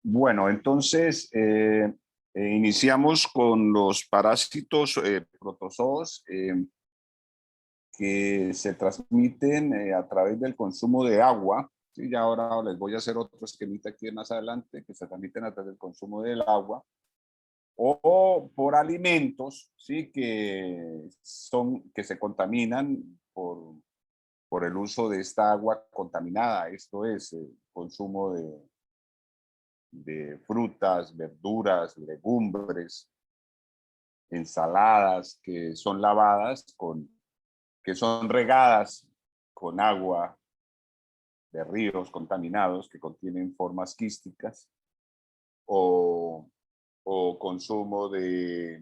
Bueno, entonces iniciamos con los parásitos protozoos que se transmiten a través del consumo de agua. ¿Sí? Ya ahora les voy a hacer otro esquemita aquí más adelante, que se transmiten a través del consumo del agua o por alimentos, ¿sí? que se contaminan por el uso de esta agua contaminada. Esto es el consumo de frutas, verduras, legumbres, ensaladas que son que son regadas con agua de ríos contaminados que contienen formas quísticas o, o consumo de,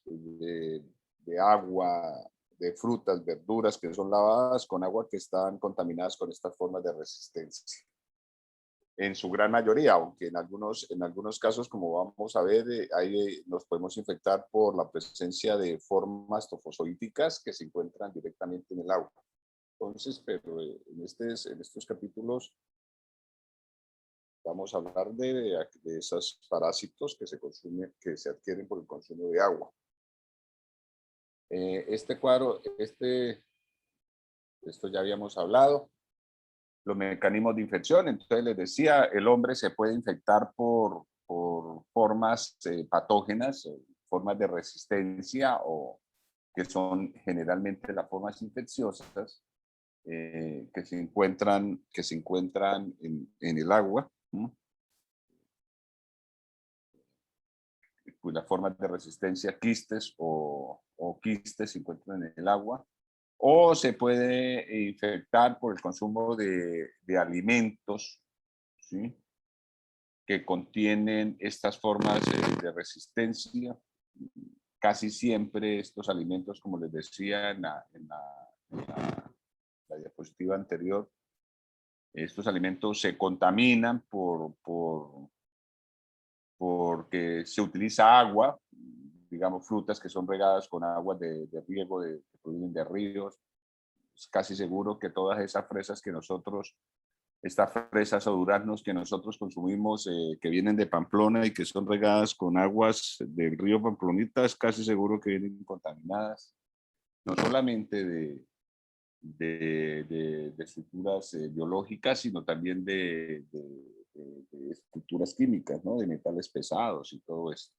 de agua, de frutas, verduras que son lavadas con agua que están contaminadas con estas formas de resistencia. En su gran mayoría, aunque en algunos casos, como vamos a ver, ahí nos podemos infectar por la presencia de formas tofozoíticas que se encuentran directamente en el agua. Entonces, pero en estos capítulos vamos a hablar de esos parásitos que que se adquieren por el consumo de agua. Este cuadro, esto ya habíamos hablado. Los mecanismos de infección. Entonces les decía, el hombre se puede infectar por formas patógenas, formas de resistencia o que son generalmente las formas infecciosas que se encuentran en el agua. ¿No? Pues las formas de resistencia, quistes o quistes se encuentran en el agua. O se puede infectar por el consumo de alimentos, ¿sí? Que contienen estas formas de resistencia. Casi siempre estos alimentos, como les decía la diapositiva anterior, estos alimentos se contaminan porque se utiliza agua, digamos frutas que son regadas con aguas de riego que provienen de ríos. Es casi seguro que todas esas fresas que nosotros estas fresas o duraznos que nosotros consumimos, que vienen de Pamplona y que son regadas con aguas del río Pamplonita, es casi seguro que vienen contaminadas, no solamente de estructuras biológicas, sino también de estructuras químicas, ¿no? De metales pesados y todo esto.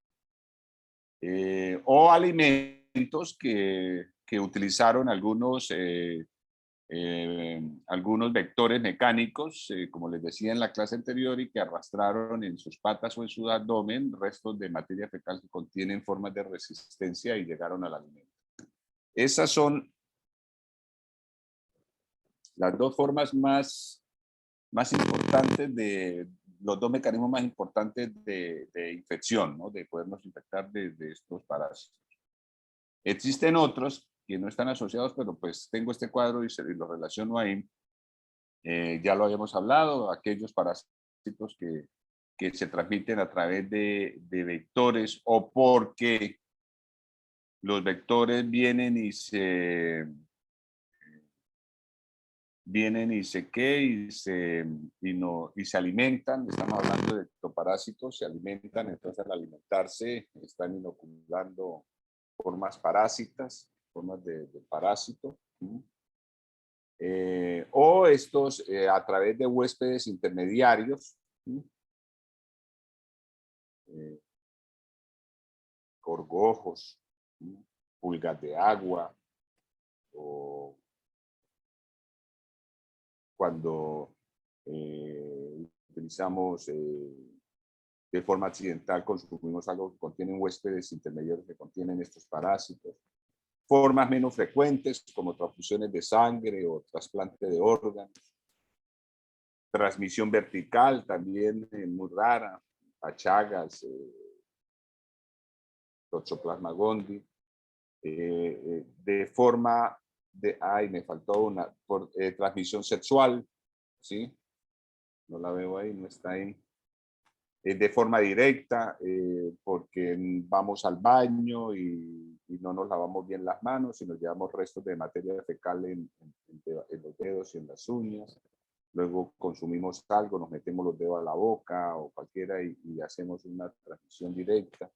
O alimentos que utilizaron algunos vectores mecánicos, como les decía en la clase anterior, y que arrastraron en sus patas o en su abdomen restos de materia fecal que contienen formas de resistencia y llegaron al alimento. Esas son las dos formas más importantes los dos mecanismos más importantes de infección, ¿no? De podernos infectar de estos parásitos. Existen otros que no están asociados, pero pues tengo este cuadro y lo relaciono ahí. Ya lo habíamos hablado, aquellos parásitos que se transmiten a través de vectores o porque los vectores y se alimentan. Estamos hablando de ectoparásitos, se alimentan, entonces al alimentarse están inoculando formas parásitas, formas de parásito. O estos a través de huéspedes intermediarios, gorgojos, pulgas de agua, o cuando utilizamos de forma accidental, consumimos algo que contienen huéspedes intermediarios que contienen estos parásitos. Formas menos frecuentes como transfusiones de sangre o trasplante de órganos. Transmisión vertical también muy rara, a Chagas, Toxoplasma gondii. De forma me faltó una, transmisión sexual, ¿sí? No la veo ahí, no está ahí. De forma directa, porque vamos al baño y no nos lavamos bien las manos y nos llevamos restos de materia fecal en los dedos y en las uñas. luego consumimos algo, nos metemos los dedos a la boca o cualquiera y hacemos una transmisión directa.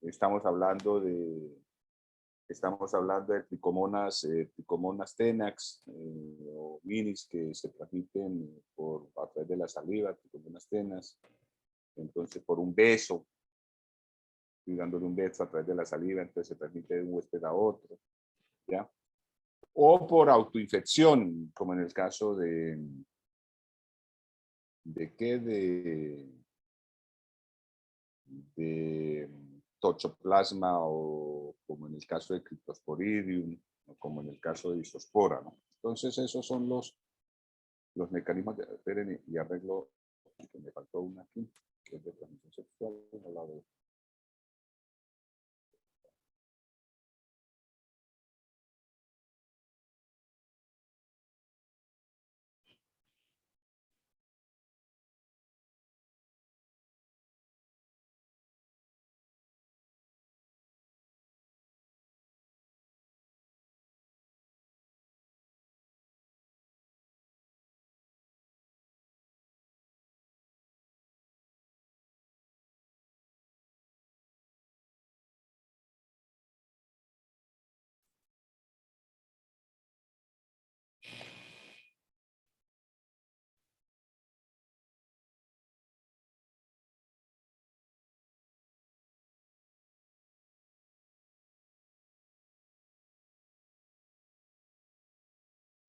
Estamos hablando de tricomonas, tricomonas tenax o minis que se transmiten a través de la saliva, tricomonas tenax. Entonces, por un beso, y dándole un beso a través de la saliva, entonces se transmite de un huésped a otro, ¿ya? O por autoinfección, como en el caso de toxoplasma, o como en el caso de Cryptosporidium, o como en el caso de Isospora, ¿no? Entonces, esos son los mecanismos de... Esperen, y arreglo, que me faltó una aquí, que es de transmisión sexual, no la veo.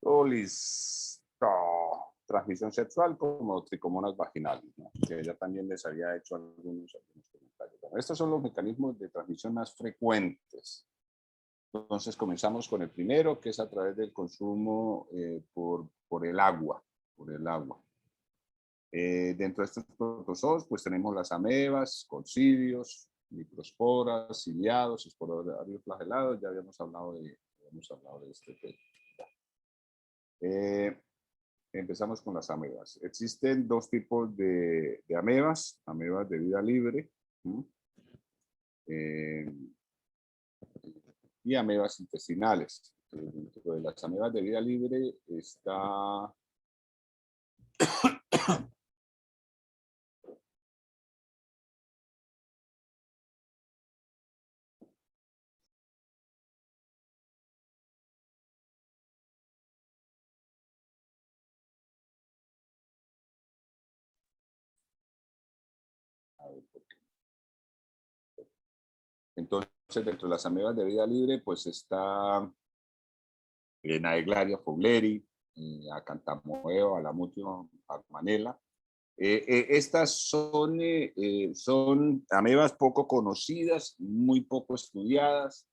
Oh, listo. Transmisión sexual como tricomonas vaginales, ¿no? Que ya también les había hecho algunos comentarios. Bueno, estos son los mecanismos de transmisión más frecuentes. Entonces comenzamos con el primero, que es a través del consumo por el agua. Dentro de estos protozoos, pues tenemos las amebas, concidios, microsporas, ciliados, esporarios flagelados. Ya habíamos hablado de este tema. Empezamos con las amebas. Existen dos tipos de amebas: amebas de vida libre y amebas intestinales. Dentro de las amebas de vida libre está... A ver, ¿por qué? Entonces, dentro de las amebas de vida libre, pues está Naeglaria fowleri, Acanthamoeba, Alamutio armanela. Estas son amebas poco conocidas, muy poco estudiadas.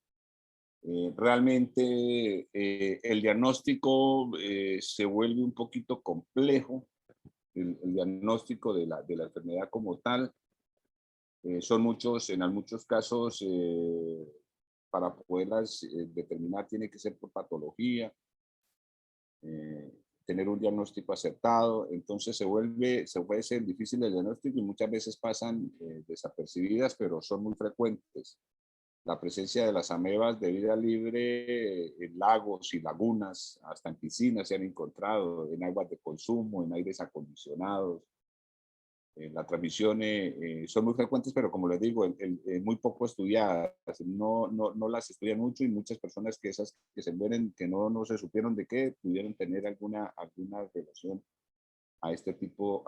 Realmente el diagnóstico se vuelve un poquito complejo, el diagnóstico de la enfermedad como tal. Son muchos, en muchos casos, para poderlas determinar tiene que ser por patología, tener un diagnóstico acertado. Entonces puede ser difícil el diagnóstico y muchas veces pasan desapercibidas, pero son muy frecuentes. La presencia de las amebas de vida libre en lagos y lagunas, hasta en piscinas se han encontrado, en aguas de consumo, en aires acondicionados. Las transmisiones son muy frecuentes, pero como les digo, muy poco estudiadas. No las estudian mucho, y muchas personas que se mueren, que no se supieron de qué, pudieron tener alguna relación a este tipo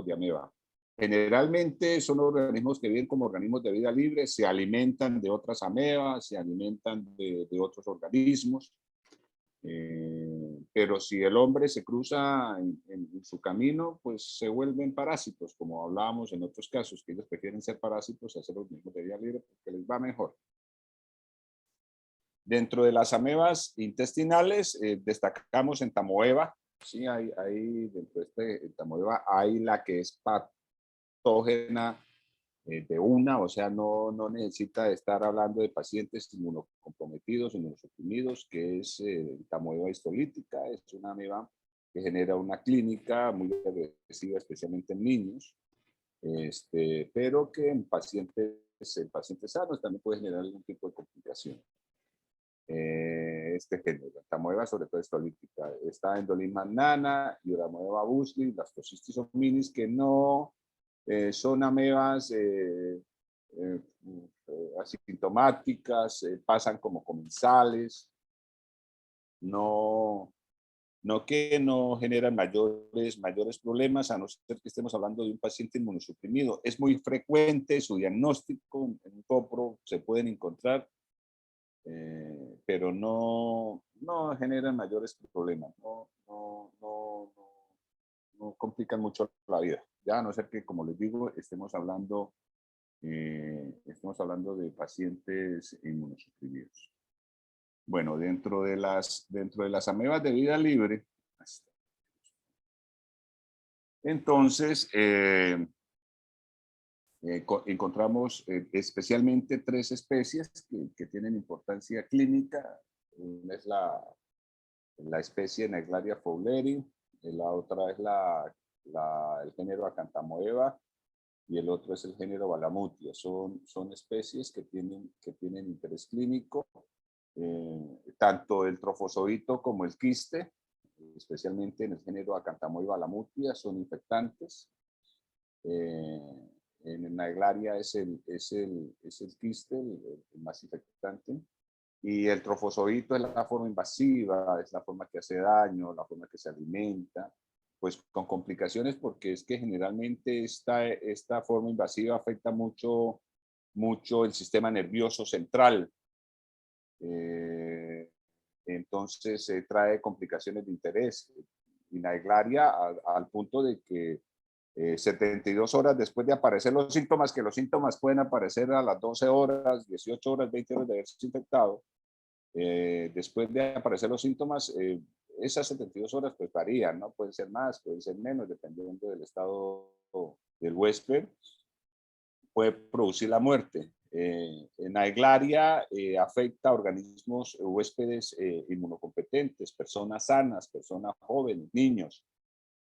de ameba. Generalmente son organismos que viven como organismos de vida libre, se alimentan de otras amebas, se alimentan de otros organismos, pero si el hombre se cruza en su camino, pues se vuelven parásitos, como hablábamos en otros casos, que ellos prefieren ser parásitos a ser organismos de vida libre porque les va mejor. Dentro de las amebas intestinales, destacamos Entamoeba. Sí, hay dentro de Entamoeba hay la que es patógena de una, o sea, no necesita estar hablando de pacientes inmunocomprometidos, inmunosuprimidos, que es Entamoeba histolítica. Es una ameba que genera una clínica muy agresiva, especialmente en niños, pero que en pacientes sanos también puede generar algún tipo de complicación. este género. Entamoeba, sobre todo estolítica. Está Endolima nana y Uramoeba busli, las Tocistis hominis, que no son amebas asintomáticas, pasan como comensales, no que no generan mayores problemas, a no ser que estemos hablando de un paciente inmunosuprimido. Es muy frecuente su diagnóstico, en un COPRO se pueden encontrar, pero no generan mayores problemas, no complican mucho la vida. Ya a no ser que, como les digo, estemos hablando de pacientes inmunosuprimidos. Bueno, dentro de las amebas de vida libre, entonces encontramos especialmente 3 especies que tienen importancia clínica. Una es la especie Naeglaria fowleri, la otra es el género Acanthamoeba y el otro es el género Balamutia. Son especies que tienen interés clínico. Tanto el trofozoito como el quiste, especialmente en el género Acanthamoeba balamutia, son infectantes. En Naeglaria es el quiste el más infectante. Y el trofozoito es la forma invasiva, es la forma que hace daño, la forma que se alimenta, pues con complicaciones, porque es que generalmente esta forma invasiva afecta mucho el sistema nervioso central. Entonces trae complicaciones de interés. Y Naeglaria al punto de que 72 horas después de aparecer los síntomas, que los síntomas pueden aparecer a las 12 horas, 18 horas, 20 horas de haberse infectado, después de aparecer los síntomas, esas 72 horas pues varían, ¿no? Pueden ser más, pueden ser menos, dependiendo del estado del huésped, puede producir la muerte. Naeglaria afecta a organismos huéspedes inmunocompetentes, personas sanas, personas jóvenes, niños.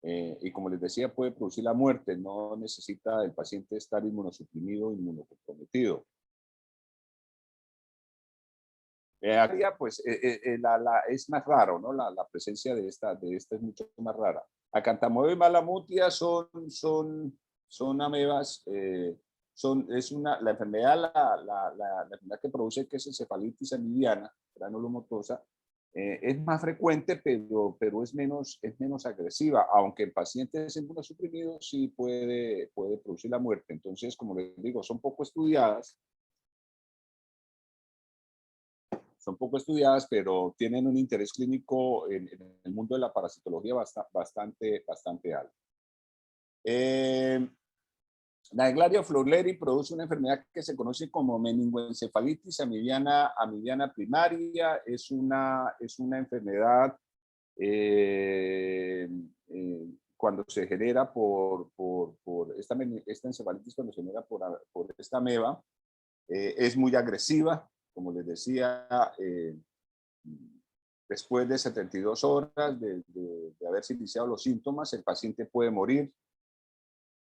Y como les decía, puede producir la muerte. No necesita el paciente estar inmunosuprimido, inmunocomprometido. Pues es más raro, ¿no? La presencia de esta es mucho más rara. Acanthamoeba y Balamutia son amebas, la enfermedad, la enfermedad que produce, que es encefalitis amibiana, granulomatosa, es más frecuente, pero es menos agresiva, aunque en pacientes inmunosuprimidos sí puede producir la muerte. Entonces, como les digo, son poco estudiadas, pero tienen un interés clínico en el mundo de la parasitología bastante alto. Naeglaria fowleri produce una enfermedad que se conoce como meningoencefalitis amibiana primaria. Es una enfermedad cuando se genera por esta encefalitis, cuando se genera por esta ameba, es muy agresiva, como les decía. Después de 72 horas de haberse iniciado los síntomas, el paciente puede morir.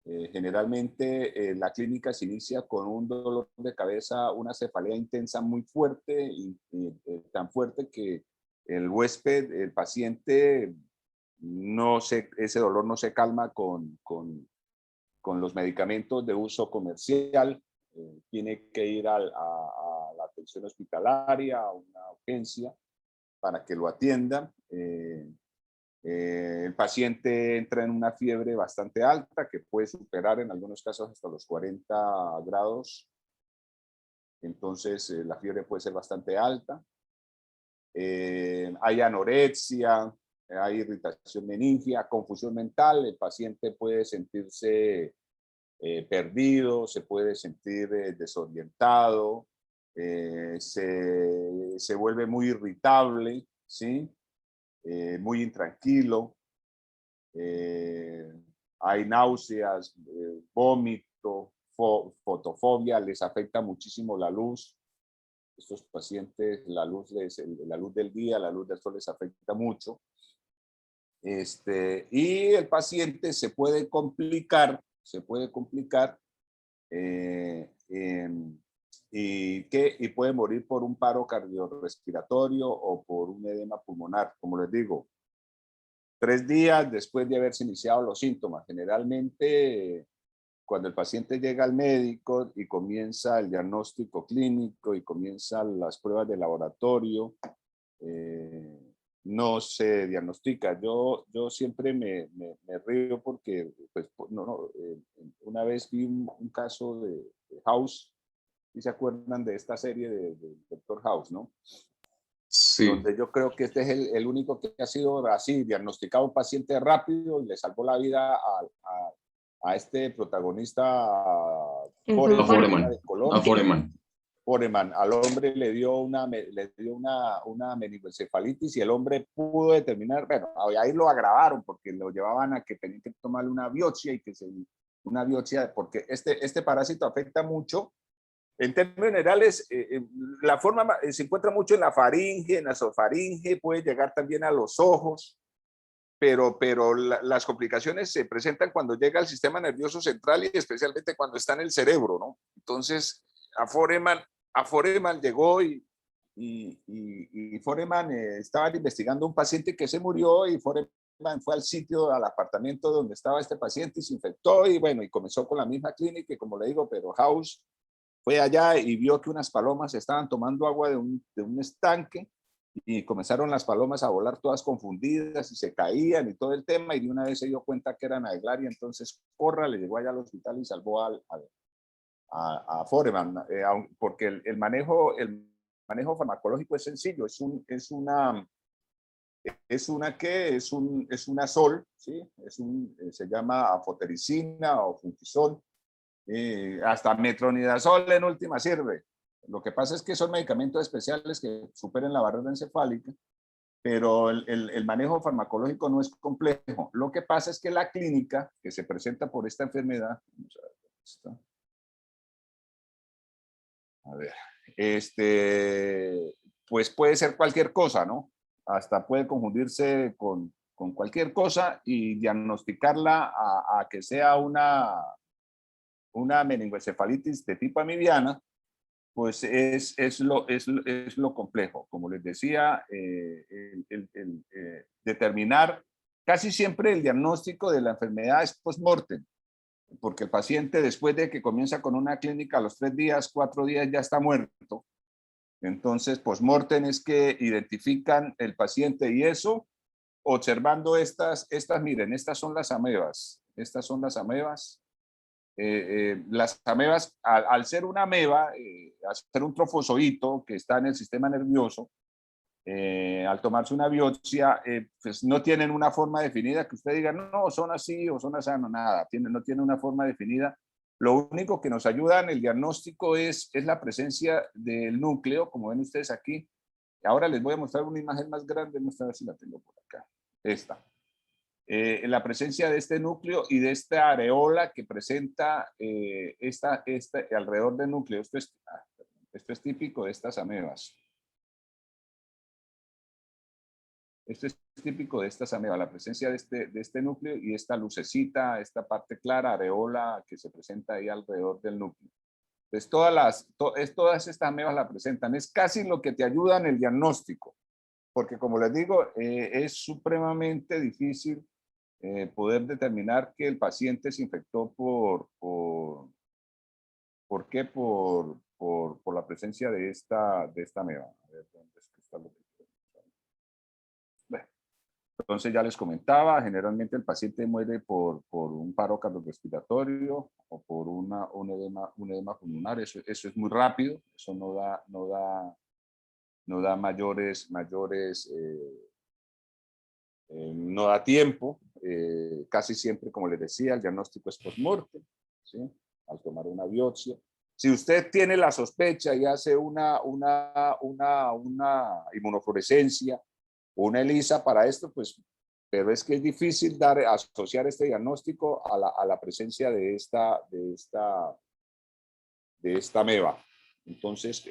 Generalmente la clínica se inicia con un dolor de cabeza, una cefalea intensa muy fuerte, tan fuerte que el huésped, el paciente, ese dolor no se calma con los medicamentos de uso comercial. Tiene que ir a la atención hospitalaria, a una urgencia, para que lo atiendan. El paciente entra en una fiebre bastante alta que puede superar en algunos casos hasta los 40 grados. Entonces la fiebre puede ser bastante alta. Hay anorexia, hay irritación meningia, confusión mental. El paciente puede sentirse perdido, se puede sentir desorientado, se vuelve muy irritable, ¿sí? Muy intranquilo, hay náuseas, vómito, fotofobia, les afecta muchísimo la luz. Estos pacientes, la luz del día, la luz del sol les afecta mucho. Y el paciente se puede complicar y puede morir por un paro cardiorrespiratorio o por un edema pulmonar, como les digo. 3 días después de haberse iniciado los síntomas. Generalmente, cuando el paciente llega al médico y comienza el diagnóstico clínico y comienzan las pruebas de laboratorio, eh, no se diagnostica. Yo siempre me río porque, pues, una vez vi un caso de House, y se acuerdan de esta serie de Doctor House, ¿no? Sí, Donde yo creo que este es el único que ha sido así, diagnosticado un paciente rápido y le salvó la vida a este protagonista Entonces, a Foreman, que Foreman, era de a Colombia. Foreman. Foreman, al hombre le dio una meningoencefalitis y el hombre pudo determinar, bueno, ahí lo agravaron porque lo llevaban a que tenían que tomarle una biopsia y que una biopsia, porque este parásito afecta mucho. En términos generales, la forma se encuentra mucho en la faringe, en la esofaringe, puede llegar también a los ojos, pero las complicaciones se presentan cuando llega al sistema nervioso central y especialmente cuando está en el cerebro, ¿no? Entonces, a Foreman llegó y Foreman estaba investigando un paciente que se murió y Foreman fue al sitio, al apartamento donde estaba este paciente y se infectó y bueno, y comenzó con la misma clínica, como le digo, pero House fue allá y vio que unas palomas estaban tomando agua de un estanque y comenzaron las palomas a volar todas confundidas y se caían y todo el tema y de una vez se dio cuenta que eran Naegleria, entonces corra, le llegó allá al hospital y salvó a Foreman, porque el manejo farmacológico es sencillo, es una sol, ¿sí? Se llama afotericina o funtisol, hasta metronidazol en última sirve. Lo que pasa es que son medicamentos especiales que superen la barrera encefálica, pero el manejo farmacológico no es complejo. Lo que pasa es que la clínica que se presenta por esta enfermedad, vamos a ver, ¿dónde está? A ver, pues puede ser cualquier cosa, ¿no? Hasta puede confundirse con cualquier cosa y diagnosticarla a que sea una meningoencefalitis de tipo amibiana, pues es lo complejo. Como les decía, determinar casi siempre el diagnóstico de la enfermedad es post-mortem, porque el paciente después de que comienza con una clínica a los 3 días, 4 días ya está muerto. Entonces, post-mortem es que identifican el paciente y eso, observando miren, estas son las amebas. Estas son las amebas. Las amebas, al ser una ameba, al ser un trofozoito que está en el sistema nervioso, al tomarse una biopsia, pues no tienen una forma definida que usted diga, no, son así o son así, no, nada, no tiene una forma definida. Lo único que nos ayuda en el diagnóstico es la presencia del núcleo, como ven ustedes aquí. Ahora les voy a mostrar una imagen más grande, no sé si la tengo por acá. Esta. La presencia de este núcleo y de esta areola que presenta alrededor del núcleo. Esto es típico de estas amebas. Esto es típico de estas amebas, la presencia de este núcleo y esta lucecita, esta parte clara, areola que se presenta ahí alrededor del núcleo. Entonces, todas estas amebas la presentan. Es casi lo que te ayuda en el diagnóstico, porque como les digo, es supremamente difícil poder determinar que el paciente se infectó ¿por qué? Por la presencia de esta ameba. A ver, ¿dónde es que está lo que quiero mostrar? Bueno, entonces ya les comentaba, generalmente el paciente muere por un paro cardiorrespiratorio o por un edema pulmonar. Eso es muy rápido, eso no da no da tiempo. Casi siempre, como les decía, el diagnóstico es post-mortem, ¿sí? Al tomar una biopsia. Si usted tiene la sospecha y hace una inmunofluorescencia o una ELISA para esto, pues, pero es que es difícil asociar este diagnóstico a la presencia de esta ameba. Entonces,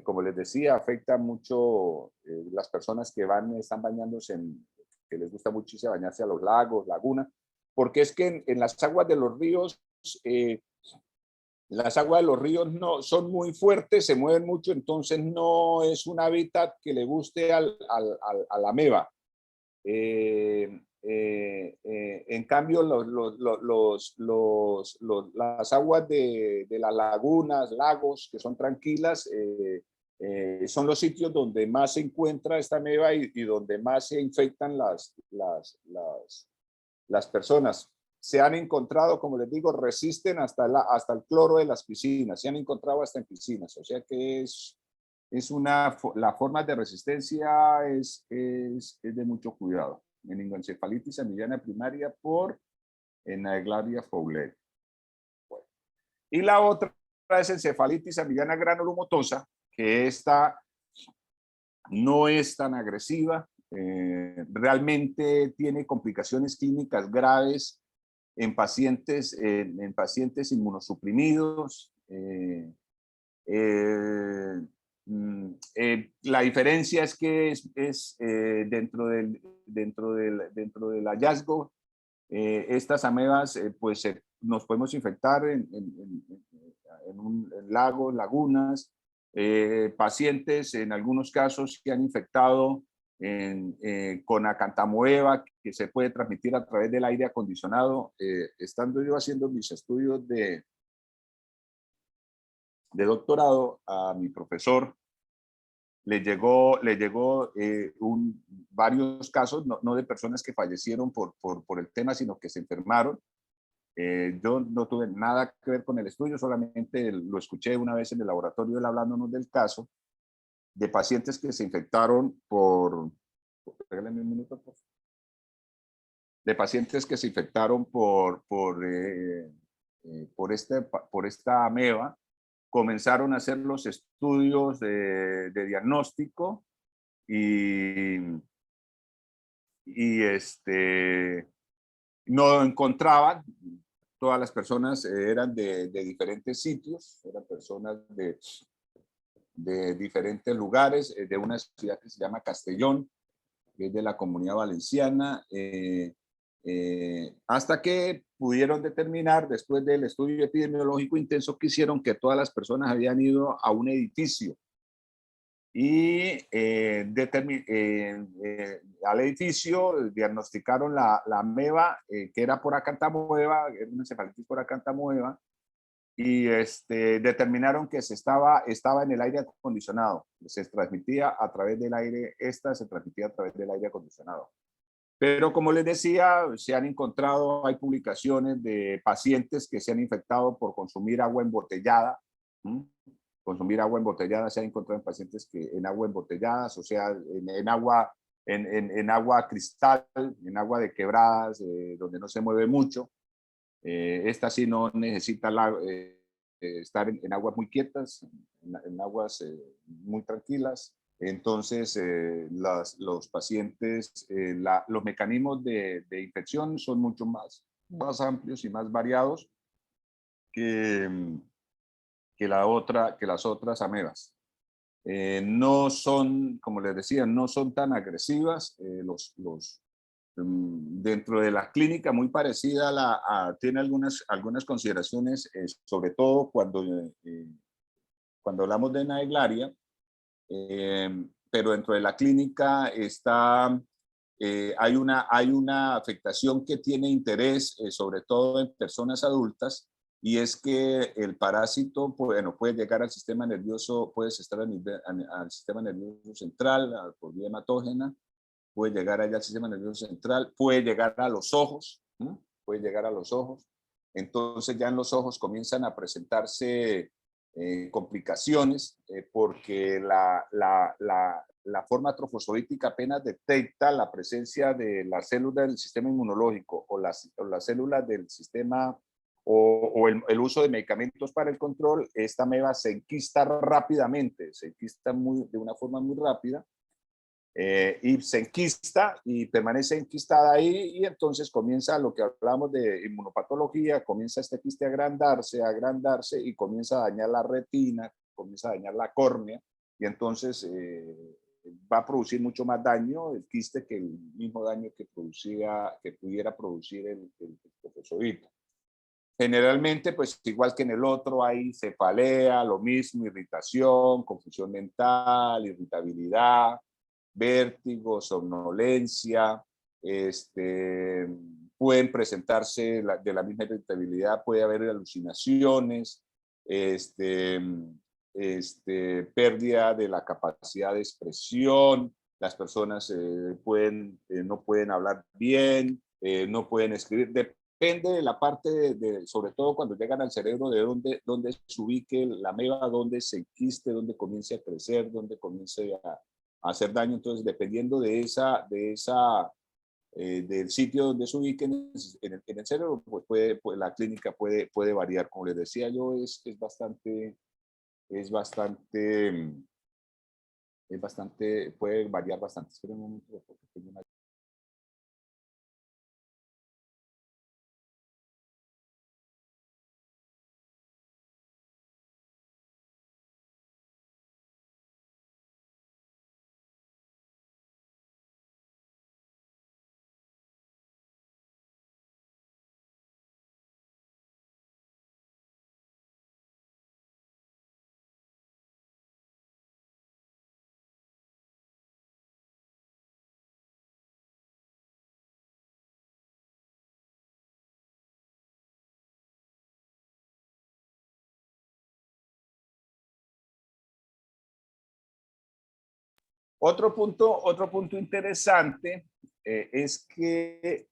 como les decía, afecta mucho las personas que están bañándose, que les gusta muchísimo bañarse a los lagos, lagunas, porque es que en las aguas de los ríos Las aguas de los ríos no son muy fuertes, se mueven mucho, entonces no es un hábitat que le guste a la ameba. En cambio, las aguas de las lagunas, lagos, que son tranquilas, son los sitios donde más se encuentra esta ameba y donde más se infectan las personas. Se han encontrado, como les digo, resisten hasta el cloro de las piscinas, se han encontrado hasta en piscinas, o sea que la forma de resistencia es de mucho cuidado. Meningoencefalitis amillana primaria por Naegleria fowleri. Bueno. Y la otra es encefalitis amillana granulomatosa, que esta no es tan agresiva, realmente tiene complicaciones clínicas graves en pacientes inmunosuprimidos. La diferencia es que dentro del hallazgo, estas amebas, pues nos podemos infectar en lagos, lagunas, pacientes en algunos casos que han infectado con acantamoeba, que se puede transmitir a través del aire acondicionado. Estando yo haciendo mis estudios de doctorado, a mi profesor le llegó varios casos, no de personas que fallecieron por el tema, sino que se enfermaron. Yo no tuve nada que ver con el estudio, solamente lo escuché una vez en el laboratorio él hablándonos del caso de pacientes que se infectaron regálame un minuto, por favor. De pacientes que se infectaron por esta ameba. Comenzaron a hacer los estudios de diagnóstico y no encontraban. Todas las personas eran de diferentes sitios, eran personas de diferentes lugares, de una ciudad que se llama Castellón, que es de la Comunidad Valenciana, hasta que pudieron determinar, después del estudio epidemiológico intenso que hicieron, que todas las personas habían ido a un edificio y al edificio diagnosticaron la ameba, que era por acantamoeba, era una encefalitis por acantamoeba, y determinaron que estaba en el aire acondicionado, se transmitía a través del aire, se transmitía a través del aire acondicionado. Pero como les decía, se han encontrado, hay publicaciones de pacientes que se han infectado por consumir agua embotellada. Consumir agua embotellada, se han encontrado en pacientes que en agua embotelladas, o sea, en agua cristal, en agua de quebradas, donde no se mueve mucho. Esta sí no necesita estar en aguas muy quietas, en aguas muy tranquilas. Entonces, los pacientes, los mecanismos de infección son mucho más amplios y más variados que las otras amebas. No son, como les decía, no son tan agresivas. Dentro de la clínica, muy parecida tiene algunas consideraciones, sobre todo cuando hablamos de Naegleria, pero dentro de la clínica hay una afectación que tiene interés, sobre todo en personas adultas, y es que el parásito, bueno, puede llegar al sistema nervioso, puede estar al sistema nervioso central, por vía hematógena, puede llegar allá al sistema nervioso central, puede llegar a los ojos, puede llegar a los ojos. Entonces ya en los ojos comienzan a presentarse complicaciones, porque la forma trofosodítica apenas detecta la presencia de las células del sistema inmunológico o las células del sistema o el uso de medicamentos para el control. Esta ameba se enquista rápidamente, se enquista de una forma muy rápida, y se enquista y permanece enquistada ahí, y entonces comienza lo que hablamos de inmunopatología, comienza este quiste a agrandarse y comienza a dañar la retina, comienza a dañar la córnea, y entonces va a producir mucho más daño el quiste que el mismo daño que pudiera producir el trofosodito. Generalmente, pues igual que en el otro, hay cefalea, lo mismo, irritación, confusión mental, irritabilidad, vértigo, somnolencia. Este, pueden presentarse de la misma irritabilidad, puede haber alucinaciones, este, pérdida de la capacidad de expresión. Las personas no pueden hablar bien, no pueden escribir. Depende de la parte, sobre todo cuando llegan al cerebro, de dónde se ubique la ameba, dónde se enquiste, dónde comience a crecer, dónde comience a hacer daño. Entonces, dependiendo del sitio donde se ubique en el cerebro, pues la clínica puede variar. Como les decía yo, es bastante, puede variar bastante. Esperen un momento, porque tengo una... Otro punto interesante es que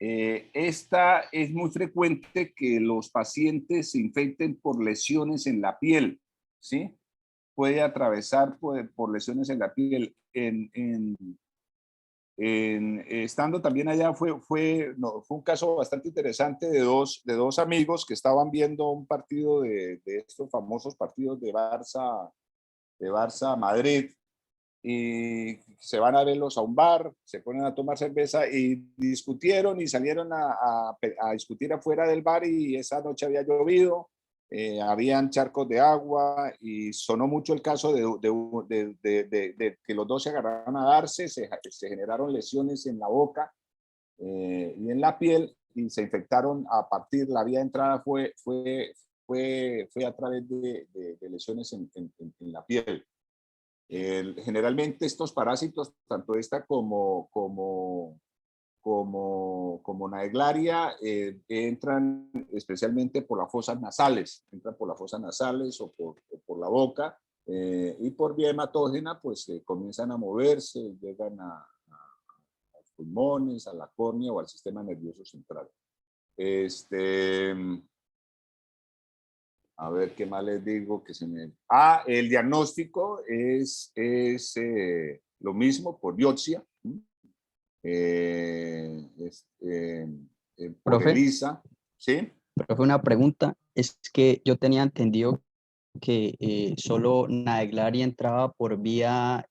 esta es muy frecuente que los pacientes se infecten por lesiones en la piel, ¿sí? Puede atravesar por lesiones en la piel. Estando también allá fue un caso bastante interesante de dos amigos que estaban viendo un partido de estos famosos partidos de Barça Madrid, y se van a verlos a un bar, se ponen a tomar cerveza y discutieron y salieron a discutir afuera del bar, y esa noche había llovido, habían charcos de agua y sonó mucho el caso de que los dos se agarraron a darse, se generaron lesiones en la boca y en la piel, y se infectaron la vía de entrada fue a través de lesiones en la piel. Generalmente estos parásitos, tanto esta como Naeglaria, entran especialmente por las fosas nasales, o por la boca, y por vía hematógena, pues comienzan a moverse, llegan a los pulmones, a la córnea o al sistema nervioso central. A ver qué más les digo que se me... el diagnóstico es lo mismo por biopsia. Por Profe, ELISA, ¿sí? profe, una pregunta. Es que yo tenía entendido que solo Naeglaria entraba por vía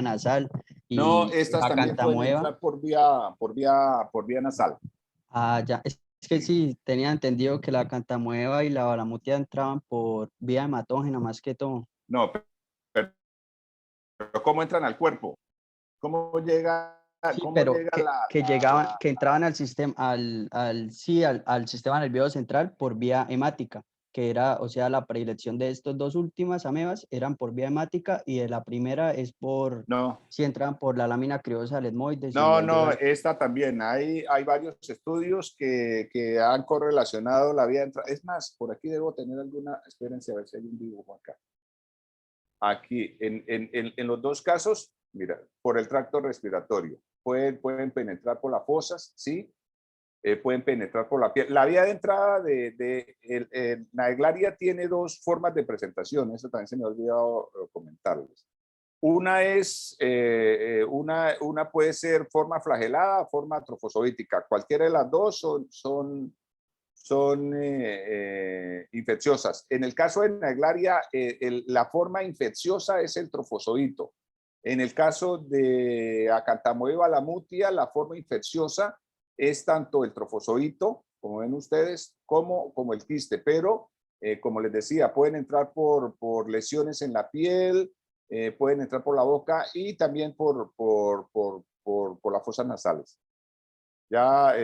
nasal No, y estas también pueden Acantamueva. entrar por vía nasal. Ah, ya. Es que sí, tenía entendido que la Acantamueva y la Balamutia entraban por vía hematógena más que todo. No, pero ¿cómo entran al cuerpo? ¿Cómo llega, Sí, cómo pero llega que llegaban, que entraban al sistema, al sistema nervioso central por vía hemática, que era, o sea, la predilección de estas dos últimas amebas eran por vía hemática, y de la primera es por, No, si entraban por la lámina criosa del etmoides y no, no, alveolar. esta también. Hay varios estudios que han correlacionado la vía de entrada. Es más, por aquí debo tener alguna, espérense a ver si hay un dibujo acá. Aquí, en los dos casos, mira, por el tracto respiratorio. Pueden penetrar por las fosas, ¿sí? Pueden penetrar por la piel. La vía de entrada de Naeglaria tiene dos formas de presentación. Eso también se me ha olvidado comentarles. Una una puede ser forma flagelada, forma trofozoítica. Cualquiera de las dos son infecciosas. En el caso de Naeglaria, la forma infecciosa es el trofozoito. En el caso de Acantamoeba balamutia, la forma infecciosa es tanto el trofozoito, como ven ustedes, como el quiste, pero como les decía, pueden entrar por lesiones en la piel, pueden entrar por la boca y también por las fosas nasales. Ya,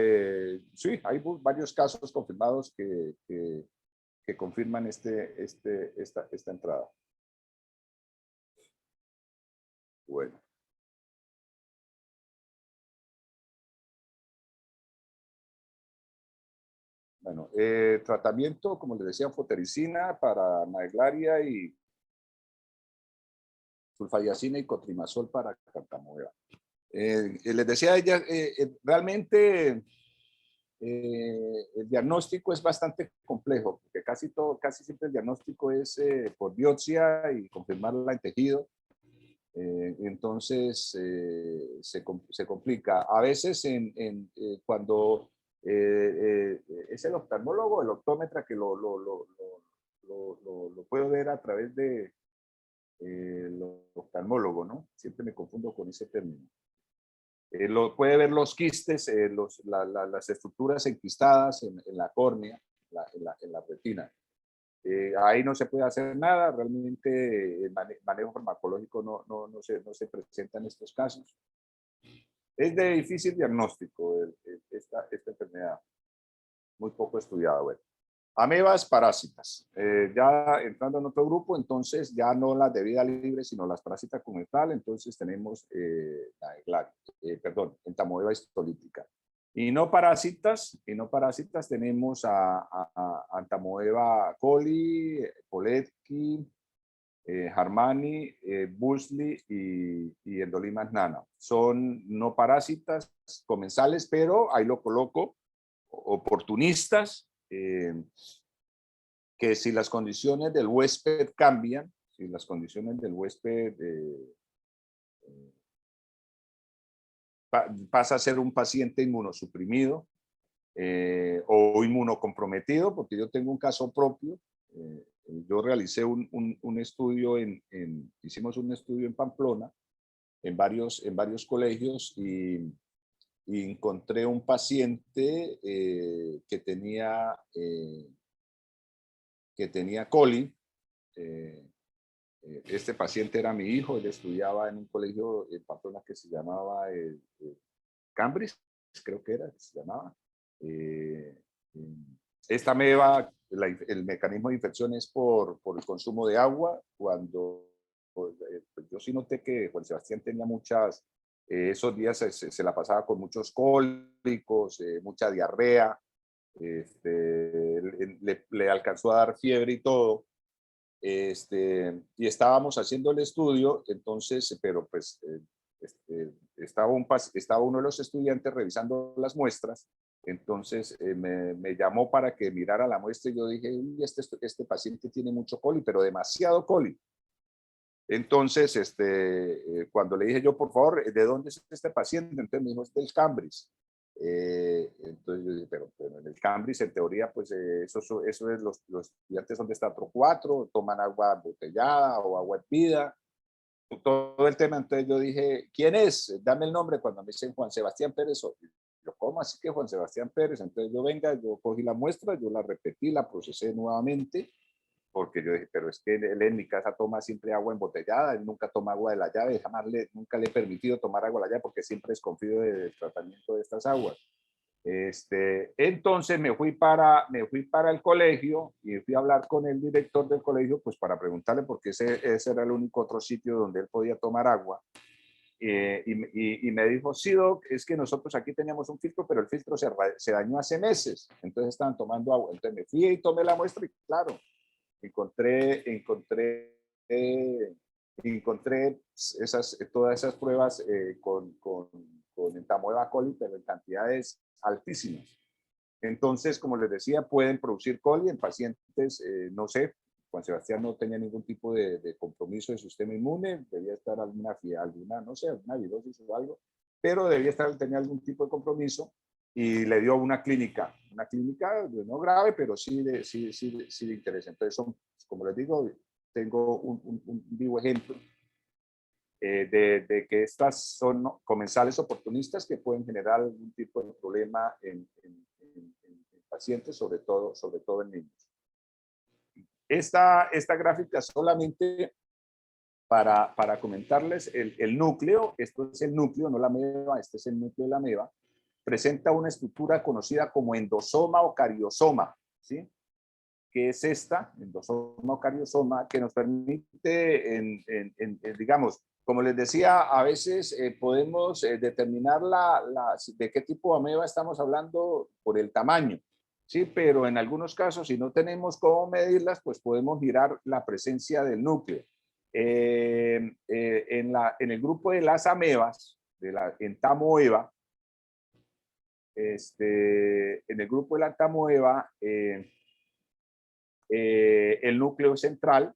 sí, hay varios casos confirmados que confirman esta entrada. Bueno. Bueno, tratamiento, como les decía, fotericina para naeglaria y sulfadiacina y cotrimazol para cartamoeba. Les decía a ella, realmente el diagnóstico es bastante complejo, porque casi siempre el diagnóstico es por biopsia y confirmarla en tejido. Entonces se complica. A veces cuando es el oftalmólogo, el optómetra que lo puedo ver a través de oftalmólogo, ¿no? Siempre me confundo con ese término. Puede ver los quistes, las estructuras enquistadas en la córnea, en la retina. Ahí no se puede hacer nada, realmente el manejo farmacológico no se presenta en estos casos. Es de difícil diagnóstico esta enfermedad, muy poco estudiada. Bueno. Amebas parásitas. Ya entrando en otro grupo, entonces ya no las de vida libre, sino las parásitas como tal, entonces tenemos entamoeba histolítica. Y no parásitas tenemos a Entamoeba coli, Poletki, Harmani, Bushli y Endolimas nana. Son no parásitas comensales, pero ahí lo coloco, oportunistas, que si las condiciones del huésped cambian, si las condiciones del huésped pasa a ser un paciente inmunosuprimido o inmunocomprometido, porque yo tengo un caso propio. Yo realicé un estudio hicimos un estudio en Pamplona, en varios colegios, y encontré un paciente que tenía coli. Este paciente era mi hijo, él estudiaba en un colegio en Pamplona que se llamaba Cambridge, creo que se llamaba. Esta ameba, el mecanismo de infección es por el consumo de agua. Pues yo sí noté que Juan Sebastián tenía esos días se la pasaba con muchos cólicos, mucha diarrea, le alcanzó a dar fiebre y todo. Y estábamos haciendo el estudio, entonces, pero pues estaba uno de los estudiantes revisando las muestras, entonces me llamó para que mirara la muestra y yo dije, uy, este paciente tiene mucho coli, pero demasiado coli. Entonces, cuando le dije yo, por favor, ¿de dónde es este paciente? Entonces me dijo, es del Cambridge. Entonces yo dije, pero en el Cambridge, en teoría, pues eso es, los estudiantes son de estrato 4, toman agua embotellada o agua hervida, todo el tema. Entonces yo dije, ¿quién es? Dame el nombre. Cuando me dicen Juan Sebastián Pérez, yo, ¿cómo así que Juan Sebastián Pérez? Entonces yo cogí la muestra, yo la repetí, la procesé nuevamente, porque yo dije, pero es que él en mi casa toma siempre agua embotellada, él nunca toma agua de la llave, nunca le he permitido tomar agua de la llave porque siempre desconfío del tratamiento de estas aguas. Entonces me fui para el colegio y fui a hablar con el director del colegio, pues para preguntarle, porque ese era el único otro sitio donde él podía tomar agua. Y me dijo, sí, Doc, es que nosotros aquí teníamos un filtro, pero el filtro se dañó hace meses, entonces estaban tomando agua. Entonces me fui y tomé la muestra y claro, encontré todas esas pruebas con Entamoeba coli, pero en cantidades altísimas. Entonces, como les decía, pueden producir coli en pacientes, no sé, Juan Sebastián no tenía ningún tipo de compromiso de sistema inmune, debía estar alguna, no sé, alguna virosis o algo, pero tenía algún tipo de compromiso y le dio una clínica no grave, pero sí de interés. Entonces, como les digo, tengo un vivo ejemplo de que estas son comensales oportunistas que pueden generar algún tipo de problema en pacientes, sobre todo en niños. Esta gráfica solamente para comentarles el núcleo. Esto es el núcleo, no la ameba, este es el núcleo de la ameba. presenta una estructura conocida como endosoma o cariosoma, ¿sí? Que es esta, endosoma o cariosoma, que nos permite, digamos, como les decía, a veces podemos determinar de qué tipo de ameba estamos hablando por el tamaño, ¿sí? Pero en algunos casos, si no tenemos cómo medirlas, pues podemos mirar la presencia del núcleo. En el grupo de las amebas, de la entamoeba, en el grupo de la entamoeba, el núcleo central,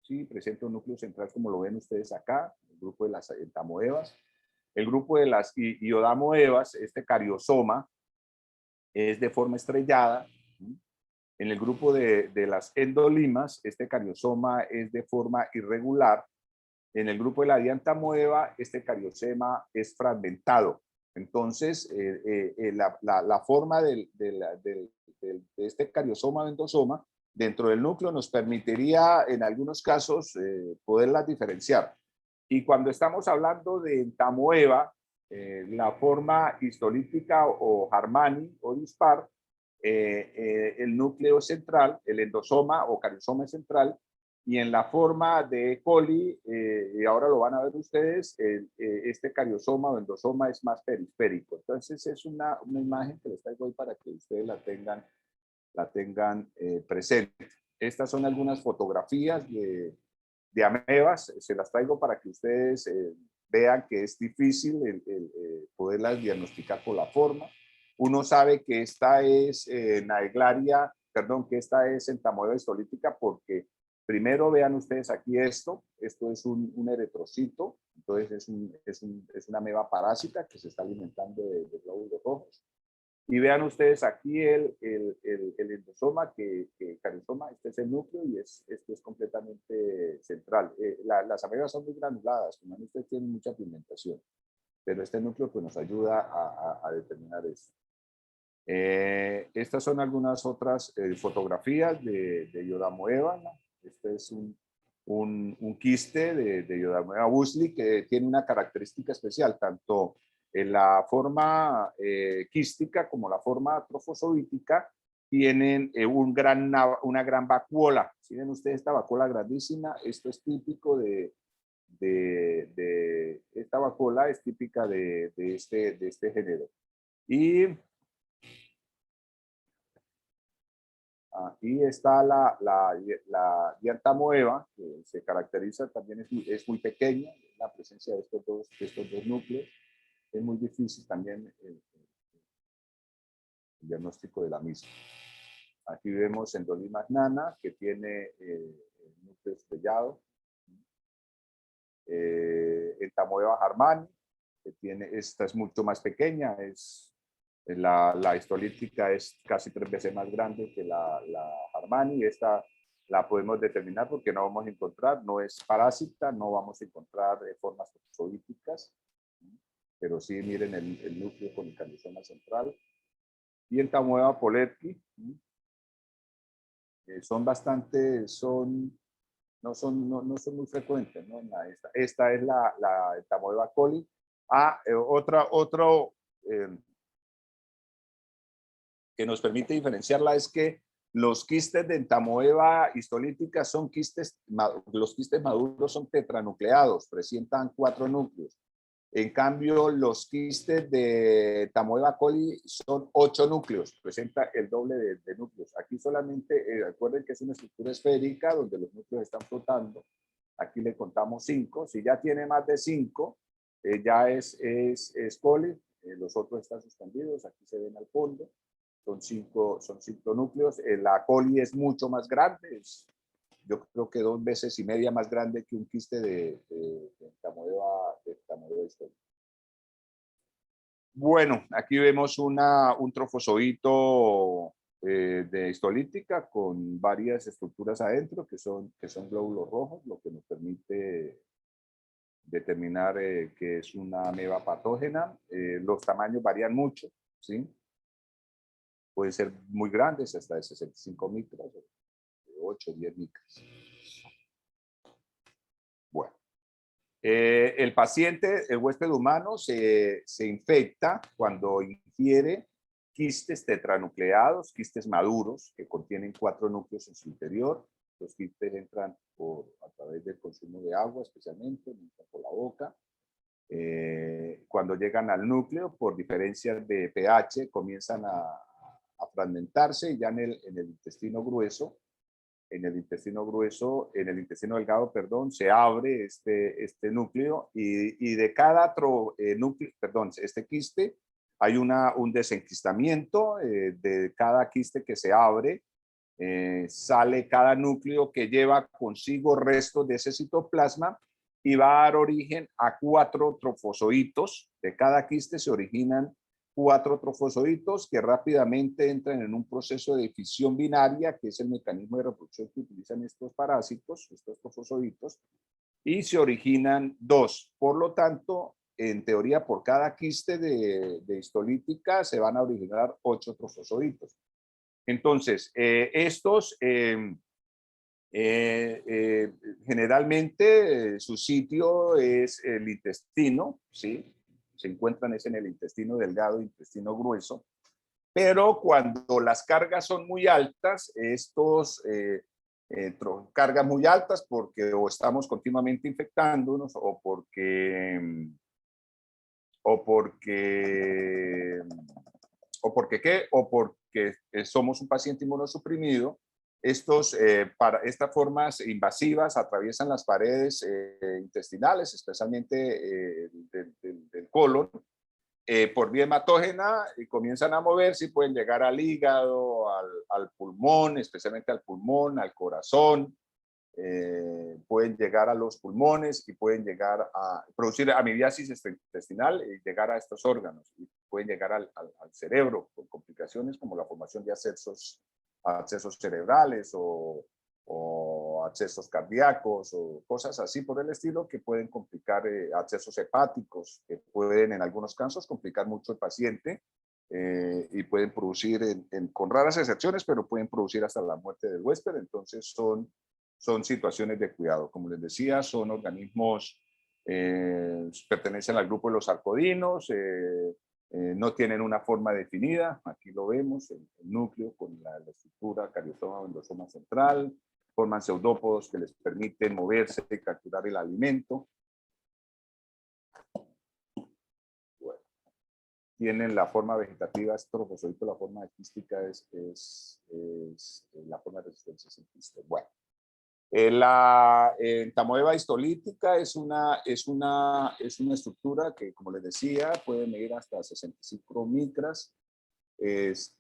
¿sí? Presenta un núcleo central como lo ven ustedes acá, el grupo de las entamoebas. El grupo de las iodamoebas, este cariosoma, es de forma estrellada. ¿Sí? En el grupo de las endolimas, este cariosoma es de forma irregular. En el grupo de la diantamoeba, este cariosoma es fragmentado. Entonces, la forma de este cariosoma o endosoma dentro del núcleo nos permitiría en algunos casos poderlas diferenciar. Y cuando estamos hablando de entamoeba, la forma histolítica o Harmani o dispar, el núcleo central, el endosoma o cariosoma central, y en la forma de E. coli, y ahora lo van a ver ustedes, este cariosoma o endosoma es más periférico. Entonces es una imagen que les traigo hoy para que ustedes la tengan presente. Estas son algunas fotografías de amebas, se las traigo para que ustedes vean que es difícil poderlas diagnosticar por la forma. Uno sabe que esta es que esta es entamoeba histolítica porque primero vean ustedes aquí esto es un eritrocito, entonces es una ameba parásita que se está alimentando de glóbulos rojos. Y vean ustedes aquí el endosoma, cariosoma, este es el núcleo y este es completamente central. Las amebas son muy granuladas, como ustedes tienen mucha pigmentación, pero este núcleo pues, nos ayuda a determinar esto. Estas son algunas otras fotografías de Iodamoeba. Este es un quiste de Iodamoeba busli que tiene una característica especial, tanto en la forma quística como la forma trofozoítica tienen una gran vacuola. Si ven ustedes esta vacuola grandísima, esto es típico esta vacuola es típica de este género. Y aquí está la diantamoeba, que se caracteriza también, es muy pequeña, la presencia de estos dos núcleos. Es muy difícil también el diagnóstico de la misma. Aquí vemos Endolimas nana, que tiene el núcleo estrellado. Entamoeba harmani, que esta es mucho más pequeña, la histolítica es casi 3 veces más grande que la harmani. Esta la podemos determinar porque no vamos a encontrar, no es parásita, no vamos a encontrar formas zoíticas, pero sí miren el núcleo con el cariosoma central. Y Entamoeba poletki, no son muy frecuentes, ¿no? Esta es la Entamoeba coli. Otro que nos permite diferenciarla es que los quistes de entamoeba histolítica son los quistes maduros son tetranucleados, presentan 4 núcleos. En cambio, los quistes de entamoeba coli son 8 núcleos, presenta el doble de núcleos. Aquí solamente, recuerden que es una estructura esférica donde los núcleos están flotando. Aquí le contamos 5. Si ya tiene más de 5, ya es coli. Los otros están suspendidos. Aquí se ven al fondo. Son cinco núcleos. La coli es mucho más grande. Yo creo que 2 veces y media más grande que un quiste de entamoeba histórica. Bueno, aquí vemos un trofozoito de histolítica con varias estructuras adentro que son glóbulos rojos, lo que nos permite determinar que es una ameba patógena. Los tamaños varían mucho, ¿sí? Pueden ser muy grandes, hasta de 65 micras, de 8 o 10 micras. Bueno. El paciente, el huésped humano, se infecta cuando ingiere quistes tetranucleados, quistes maduros, que contienen 4 núcleos en su interior. Los quistes entran a través del consumo de agua, especialmente, entran por la boca. Cuando llegan al núcleo, por diferencias de pH, comienzan a fragmentarse, y ya en el intestino grueso, en el intestino delgado, perdón, se abre este núcleo, y de cada núcleo, perdón, este quiste, hay un desenquistamiento de cada quiste que se abre. Sale cada núcleo que lleva consigo restos de ese citoplasma y va a dar origen a 4 trofozoitos. De cada quiste se originan 4 trofozoitos que rápidamente entran en un proceso de fisión binaria, que es el mecanismo de reproducción que utilizan estos parásitos, estos trofozoitos, y se originan 2. Por lo tanto, en teoría, por cada quiste de histolítica se van a originar 8 trofozoitos. Entonces, estos generalmente su sitio es el intestino, ¿sí? Se encuentran en el intestino delgado, intestino grueso, pero cuando las cargas son muy altas, cargas muy altas porque o estamos continuamente infectándonos o porque somos un paciente inmunosuprimido. Estas formas invasivas atraviesan las paredes intestinales, especialmente del colon, por vía hematógena, y comienzan a moverse y pueden llegar al hígado, al pulmón, especialmente al pulmón, al corazón. Pueden llegar a los pulmones y pueden llegar a producir amibiasis intestinal y llegar a estos órganos, y pueden llegar al cerebro con complicaciones como la formación de abscesos cerebrales o abscesos cardíacos o cosas así por el estilo, que pueden complicar abscesos hepáticos, que pueden en algunos casos complicar mucho al paciente y pueden producir, con raras excepciones, pero pueden producir hasta la muerte del huésped. Entonces son situaciones de cuidado. Como les decía, son organismos, pertenecen al grupo de los sarcodinos, no tienen una forma definida. Aquí lo vemos, el núcleo con la estructura cariotoma o endosoma central, forman pseudópodos que les permiten moverse y capturar el alimento. Bueno, tienen la forma vegetativa, es trofozoito, la forma quística es la forma de resistencia sin quiste. Bueno. La entamoeba histolítica es una estructura que, como les decía, puede medir hasta 65 micras. Se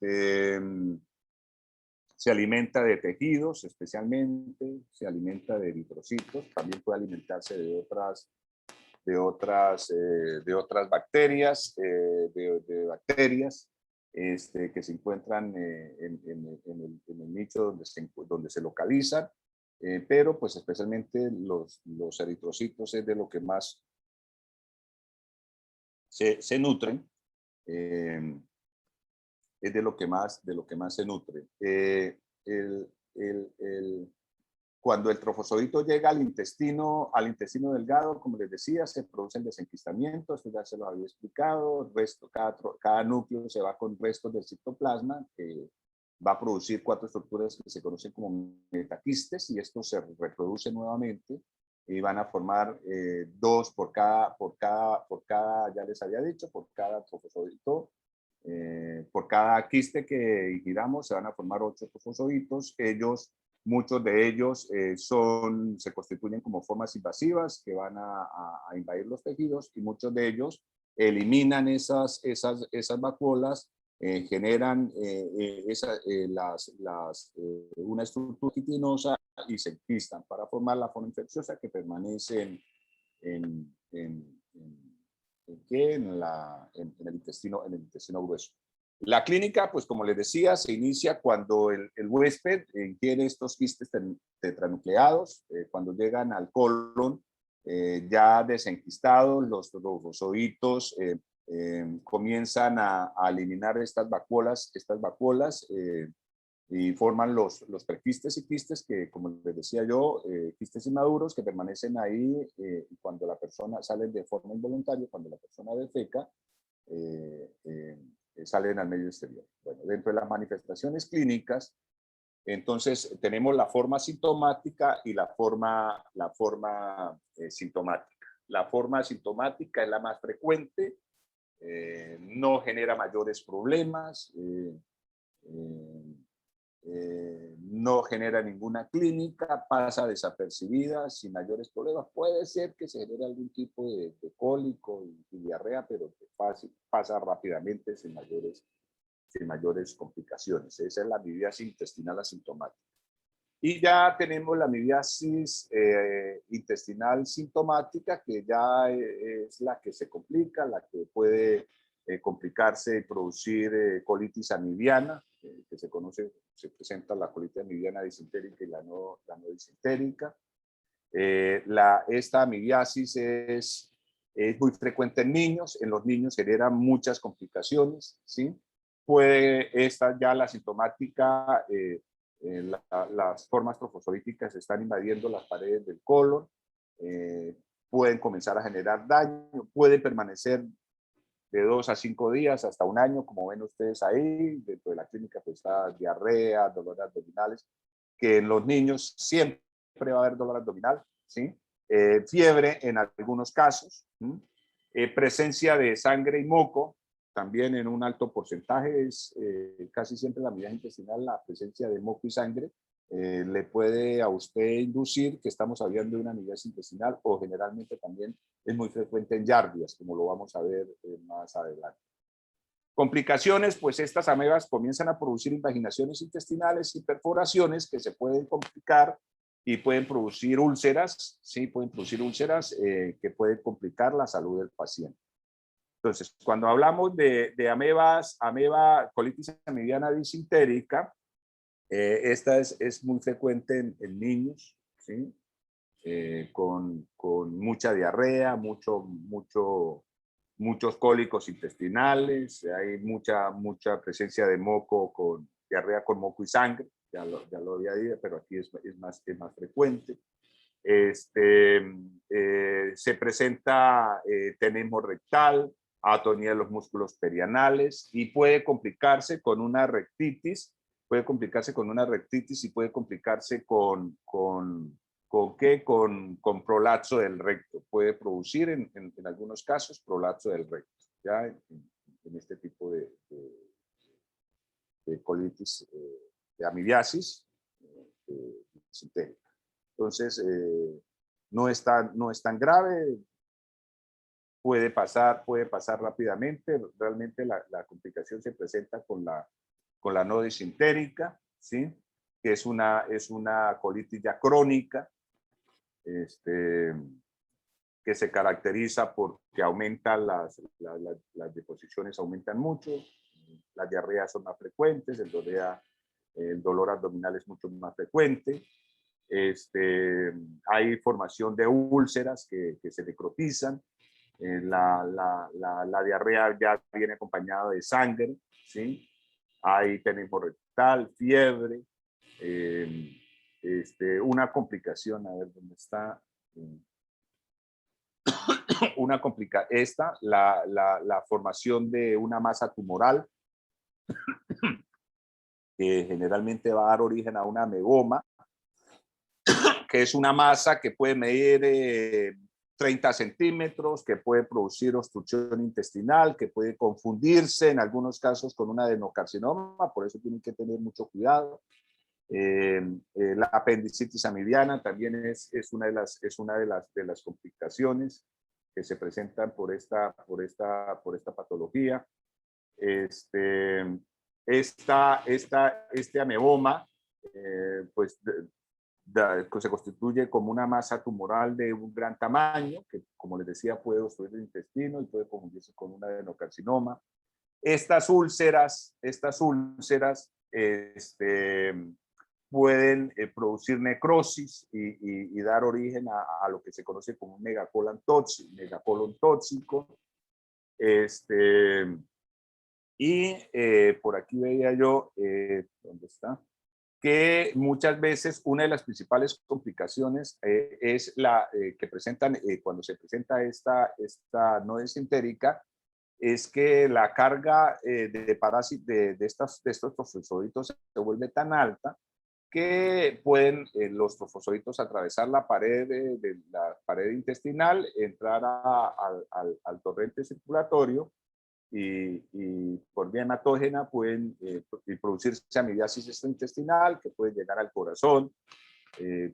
alimenta de tejidos, especialmente, se alimenta de eritrocitos, también puede alimentarse de otras bacterias, que se encuentran en el nicho donde se localizan. Pero pues especialmente los eritrocitos es de lo que más se nutren, es de lo que más se nutre. Cuando el trofozoito llega al intestino delgado, como les decía, se produce el desenquistamiento, esto ya se lo había explicado, cada núcleo se va con restos del citoplasma, que va a producir 4 estructuras que se conocen como metaquistes, y estos se reproducen nuevamente y van a formar 2 por cada, ya les había dicho, por cada trofozoito. Por cada quiste que ingiramos se van a formar 8 trofozoitos. Muchos de ellos se constituyen como formas invasivas que van a invadir los tejidos, y muchos de ellos eliminan esas vacuolas, generan una estructura quitinosa y se enquistan para formar la forma infecciosa que permanece en el intestino grueso. La clínica, pues como les decía, se inicia cuando el huésped ingiere estos quistes tetranucleados, cuando llegan al colon ya desenquistados, los trofozoitos comienzan a eliminar estas vacuolas y forman los prequistes y quistes que, como les decía yo, quistes inmaduros que permanecen ahí cuando la persona sale de forma involuntaria, cuando la persona defeca, salen al medio exterior. Bueno, dentro de las manifestaciones clínicas, entonces tenemos la forma sintomática y la forma sintomática. La forma sintomática es la más frecuente, no genera mayores problemas, no genera ninguna clínica, pasa desapercibida sin mayores problemas. Puede ser que se genere algún tipo de cólico y diarrea, pero pasa rápidamente sin mayores complicaciones. Esa es la amibiasis intestinal asintomática. Y ya tenemos la amibiasis intestinal sintomática, que ya es la que se complica, la que puede complicarse y producir colitis amibiana, que se presenta la colitis amibiana disentérica y la no disentérica. Esta amibiasis es muy frecuente en niños. En los niños genera muchas complicaciones, ¿sí? Ya la sintomática, las formas trofosfolíticas están invadiendo las paredes del colon, pueden comenzar a generar daño, pueden permanecer de 2 a 5 días hasta un año, como ven ustedes ahí. Dentro de la clínica pues está diarrea, dolores abdominales, que en los niños siempre va a haber dolor abdominal, ¿sí? Fiebre en algunos casos, presencia de sangre y moco, también en un alto porcentaje. Es casi siempre la amibiasis intestinal, la presencia de moco y sangre le puede a usted inducir que estamos hablando de una amibiasis intestinal, o generalmente también es muy frecuente en Yardias, como lo vamos a ver más adelante. Complicaciones, pues estas amebas comienzan a producir invaginaciones intestinales y perforaciones que se pueden complicar y pueden producir úlceras, ¿sí? Pueden producir úlceras que pueden complicar la salud del paciente. Entonces, cuando hablamos de ameba colitis amibiana disintérica, esta es muy frecuente en niños, ¿sí? Con mucha diarrea, muchos cólicos intestinales, hay mucha presencia de moco, con diarrea con moco y sangre, ya lo había dicho, pero aquí es más frecuente. Se presenta tenesmo rectal, atonía de los músculos perianales, y puede complicarse con una rectitis, y puede complicarse con prolapso del recto. Puede producir en algunos casos prolapso del recto, ya en este tipo de colitis, de amibiasis disentérica. Entonces, no es tan grave, puede pasar rápidamente. Realmente la complicación se presenta con la no disentérica, ¿sí? Que es una colitis ya crónica, que se caracteriza porque las deposiciones aumentan mucho, las diarreas son más frecuentes, el dolor abdominal es mucho más frecuente. Hay formación de úlceras que se necrotizan. La diarrea ya viene acompañada de sangre, ¿sí? Hay tenesmo rectal, fiebre, una complicación, a ver dónde está, la formación de una masa tumoral, que generalmente va a dar origen a una ameboma, que es una masa que puede medir 30 centímetros, que puede producir obstrucción intestinal, que puede confundirse en algunos casos con un adenocarcinoma, por eso tienen que tener mucho cuidado. La apendicitis amibiana también es una de las complicaciones que se presentan por esta patología. Este ameboma, pues se constituye como una masa tumoral de un gran tamaño, que, como les decía, puede obstruir el intestino y puede confundirse con un adenocarcinoma. Estas úlceras pueden producir necrosis y dar origen a lo que se conoce como un megacolon tóxico. Por aquí veía yo, ¿dónde está? Que muchas veces una de las principales complicaciones es que presentan cuando se presenta esta no disentérica, es que la carga de parásitos de estos trofozoitos se vuelve tan alta que pueden los trofozoitos atravesar la pared, la pared intestinal, entrar al torrente circulatorio y por vía hematógena pueden producirse amibiasis extraintestinal que puede llegar al corazón,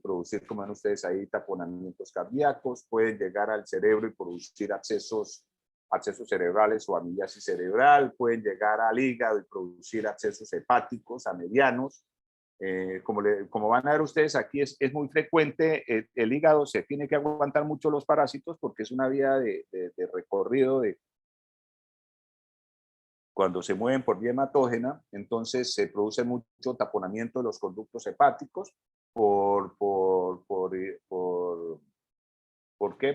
producir, como ven ustedes ahí, taponamientos cardíacos, pueden llegar al cerebro y producir accesos cerebrales o amibiasis cerebral, pueden llegar al hígado y producir accesos hepáticos a medianos. Como van a ver ustedes aquí, es muy frecuente, el hígado se tiene que aguantar mucho los parásitos porque es una vía de recorrido cuando se mueven por vía hematógena, entonces se produce mucho taponamiento de los conductos hepáticos. ¿Por qué?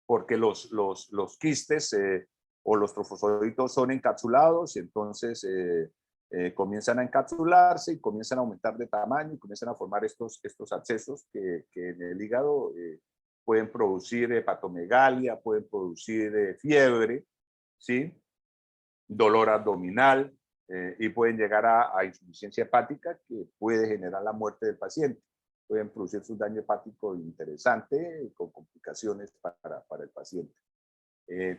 Porque los quistes o los trofozoitos son encapsulados y entonces comienzan a encapsularse y comienzan a aumentar de tamaño y comienzan a formar estos accesos que en el hígado pueden producir hepatomegalia, pueden producir fiebre, ¿sí? Dolor abdominal y pueden llegar a insuficiencia hepática que puede generar la muerte del paciente. Pueden producir un daño hepático interesante con complicaciones para el paciente.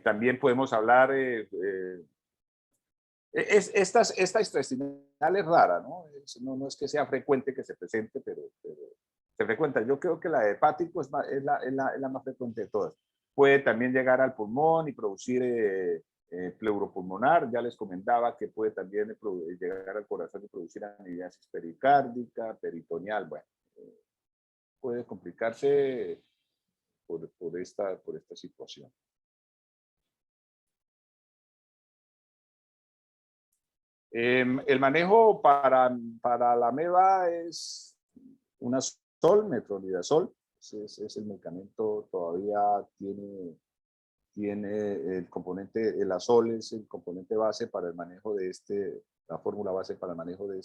También podemos hablar, esta extraintestinal es rara, ¿no? No es que sea frecuente que se presente, pero se frecuenta. Yo creo que la de hepático es la más frecuente de todas. Puede también llegar al pulmón y producir pleuropulmonar. Ya les comentaba que puede también llegar al corazón y producir amibiasis pericárdica, peritoneal. Bueno, puede complicarse por esta situación. El manejo para la ameba es una metronidazol. Es el medicamento, todavía tiene el componente, el azol es el componente base para el manejo de la fórmula base para el manejo de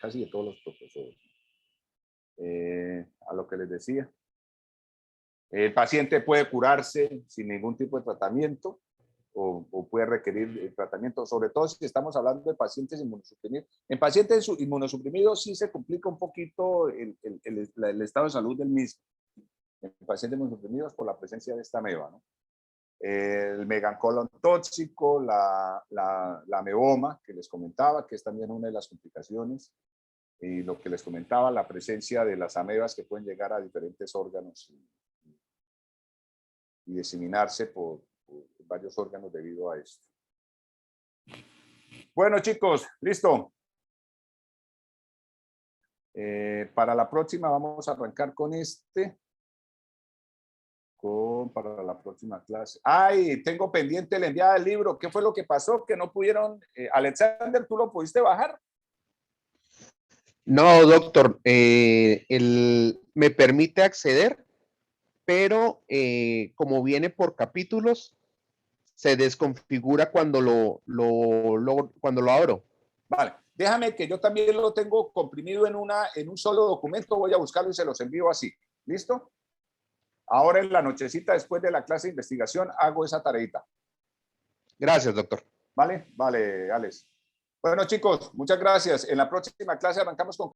casi de todos los protozoos. A lo que les decía. El paciente puede curarse sin ningún tipo de tratamiento o puede requerir tratamiento, sobre todo si estamos hablando de pacientes inmunosuprimidos. En pacientes inmunosuprimidos sí se complica un poquito el estado de salud del mismo. En pacientes inmunosuprimidos por la presencia de esta ameba, ¿no? El megacolon tóxico, la ameboma que les comentaba, que es también una de las complicaciones, y lo que les comentaba, la presencia de las amebas que pueden llegar a diferentes órganos y diseminarse por varios órganos debido a esto. Bueno, chicos, listo. Para la próxima vamos a arrancar con para la próxima clase. Ay, tengo pendiente la enviada del libro. ¿Qué fue lo que pasó? Que no pudieron. Alexander, ¿tú lo pudiste bajar? No, doctor. Me permite acceder, pero como viene por capítulos, se desconfigura cuando cuando lo abro. Vale, déjame que yo también lo tengo comprimido en un solo documento. Voy a buscarlo y se los envío así. ¿Listo? Ahora en la nochecita, después de la clase de investigación, hago esa tareita. Gracias, doctor. Vale, Alex. Bueno, chicos, muchas gracias. En la próxima clase arrancamos con